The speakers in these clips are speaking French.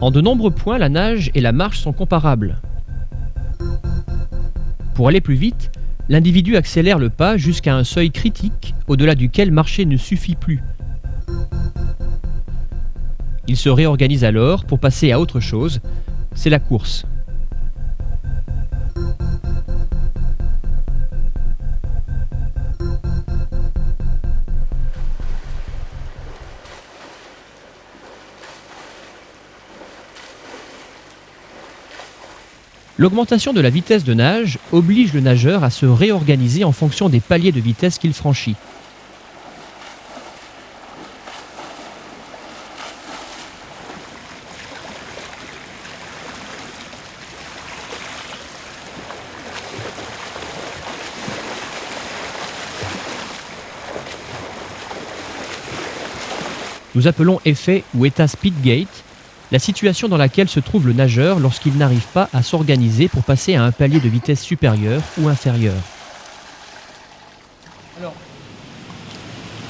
En de nombreux points, la nage et la marche sont comparables. Pour aller plus vite, l'individu accélère le pas jusqu'à un seuil critique au-delà duquel marcher ne suffit plus. Il se réorganise alors pour passer à autre chose, c'est la course. L'augmentation de la vitesse de nage oblige le nageur à se réorganiser en fonction des paliers de vitesse qu'il franchit. Nous appelons effet ou état speedgate la situation dans laquelle se trouve le nageur lorsqu'il n'arrive pas à s'organiser pour passer à un palier de vitesse supérieur ou inférieur. Alors,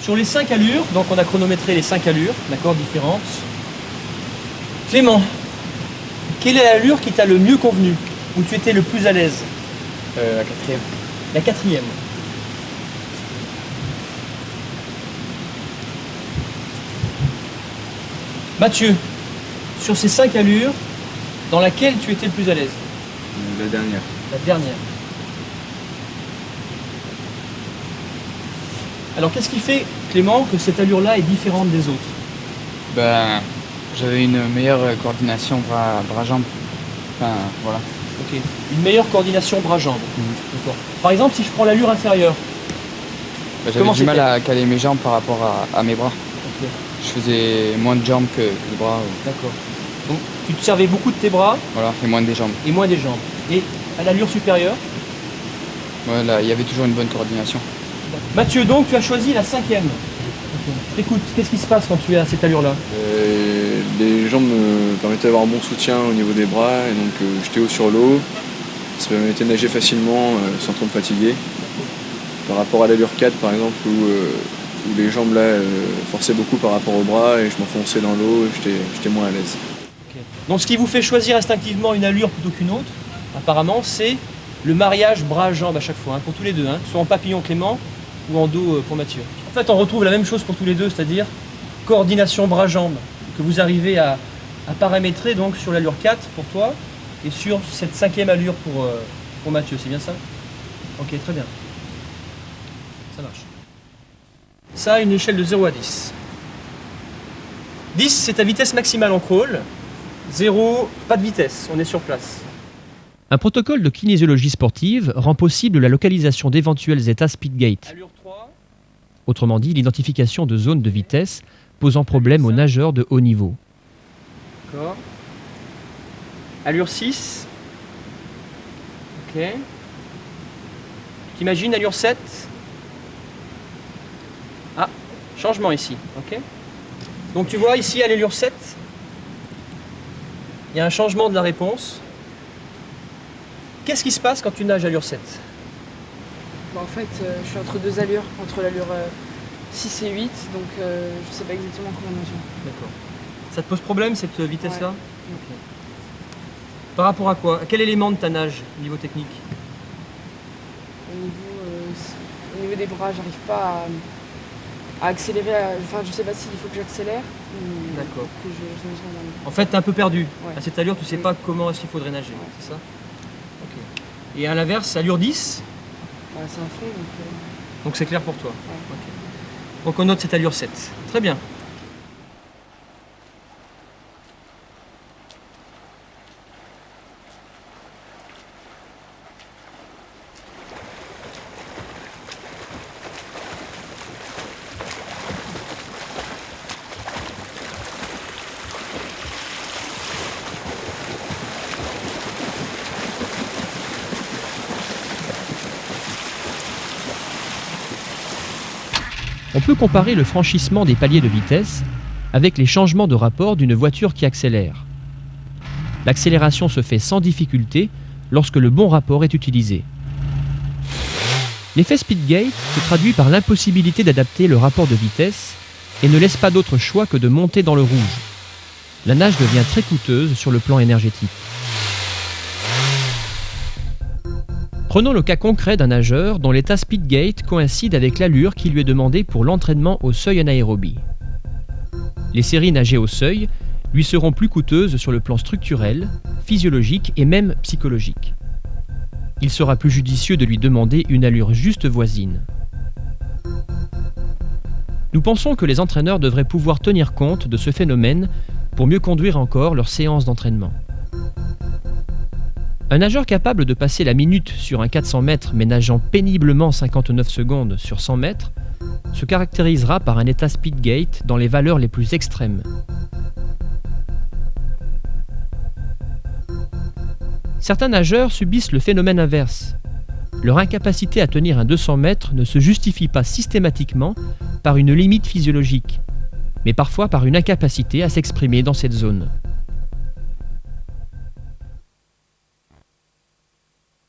sur les 5 allures, donc on a chronométré les 5 allures, d'accord, différentes. Clément, quelle est l'allure qui t'a le mieux convenu, où tu étais le plus à l'aise? La quatrième. La 4e. Mathieu, sur ces 5 allures, dans laquelle tu étais le plus à l'aise? La dernière. La dernière. Alors qu'est-ce qui fait, Clément, que cette allure-là est différente des autres? Ben, j'avais une meilleure coordination bras-jambes. Enfin, voilà. Ok. Une meilleure coordination bras-jambes. D'accord. Par exemple, si je prends l'allure inférieure. Ben, Comment j'avais du mal c'était? à caler mes jambes par rapport à mes bras. Ok. Je faisais moins de jambes que de bras. D'accord. Donc tu te servais beaucoup de tes bras Voilà, et moins des jambes. et moins des jambes. Et à l'allure supérieure? Voilà, il y avait toujours une bonne coordination. Mathieu, donc tu as choisi la 5e. Écoute, qu'est-ce qui se passe quand tu es à cette allure-là? Les jambes me permettaient d'avoir un bon soutien au niveau des bras et donc j'étais haut sur l'eau. Ça me permettait de nager facilement sans trop me fatiguer. Par rapport à l'allure 4 par exemple où les jambes là forçaient beaucoup par rapport aux bras et je m'enfonçais dans l'eau et j'étais moins à l'aise. Okay. Donc ce qui vous fait choisir instinctivement une allure plutôt qu'une autre, apparemment, c'est le mariage bras-jambes à chaque fois, hein, pour tous les deux, hein, soit en papillon Clément ou en dos pour Mathieu. En fait, on retrouve la même chose pour tous les deux, c'est-à-dire coordination bras-jambes que vous arrivez à paramétrer donc sur l'allure 4 pour toi et sur cette 5e allure pour Mathieu, c'est bien ça? Ok, très bien. Ça marche. Ça a une échelle de 0 à 10. 10, c'est ta vitesse maximale en crawl. 0, pas de vitesse, on est sur place. Un protocole de kinésiologie sportive rend possible la localisation d'éventuels états speedgate, Allure 3, autrement dit l'identification de zones de vitesse posant problème aux nageurs de haut niveau. d'accord. Allure 6. Ok. T'imagines allure 7. Ah, changement ici, ok. Donc tu vois ici à l'allure 7, il y a un changement de la réponse. Qu'est-ce qui se passe quand tu nages à allure 7? Bah, en fait, je suis entre deux allures, entre l'allure 6 et 8, donc je sais pas exactement comment nager. D'accord. Ça te pose problème cette vitesse-là? Ouais. Ok. Par rapport à quoi? À quel élément de ta nage au niveau technique? Au niveau des bras, j'arrive pas à accélérer, enfin je sais pas s'il faut que j'accélère ou D'accord. que je nage normalement. En fait, t'es un peu perdu. Ouais. À cette allure, tu sais Oui. pas comment est-ce qu'il faudrait nager, Ouais. c'est ça? Ok. Et à l'inverse, allure 10, Bah, c'est un fond, donc c'est clair pour toi. Ouais. Ok. Donc on note cette allure 7. Très bien. On peut comparer le franchissement des paliers de vitesse avec les changements de rapport d'une voiture qui accélère. L'accélération se fait sans difficulté lorsque le bon rapport est utilisé. L'effet speedgate se traduit par l'impossibilité d'adapter le rapport de vitesse et ne laisse pas d'autre choix que de monter dans le rouge. la nage devient très coûteuse sur le plan énergétique. Prenons le cas concret d'un nageur dont l'état speed gait coïncide avec l'allure qui lui est demandée pour l'entraînement au seuil anaérobie. Les séries nagées au seuil lui seront plus coûteuses sur le plan structurel, physiologique et même psychologique. Il sera plus judicieux de lui demander une allure juste voisine. Nous pensons que les entraîneurs devraient pouvoir tenir compte de ce phénomène pour mieux conduire encore leurs séances d'entraînement. Un nageur capable de passer la minute sur un 400 mètres mais nageant péniblement 59 secondes sur 100 mètres se caractérisera par un état speed gait dans les valeurs les plus extrêmes. Certains nageurs subissent le phénomène inverse. Leur incapacité à tenir un 200 mètres ne se justifie pas systématiquement par une limite physiologique, mais parfois par une incapacité à s'exprimer dans cette zone.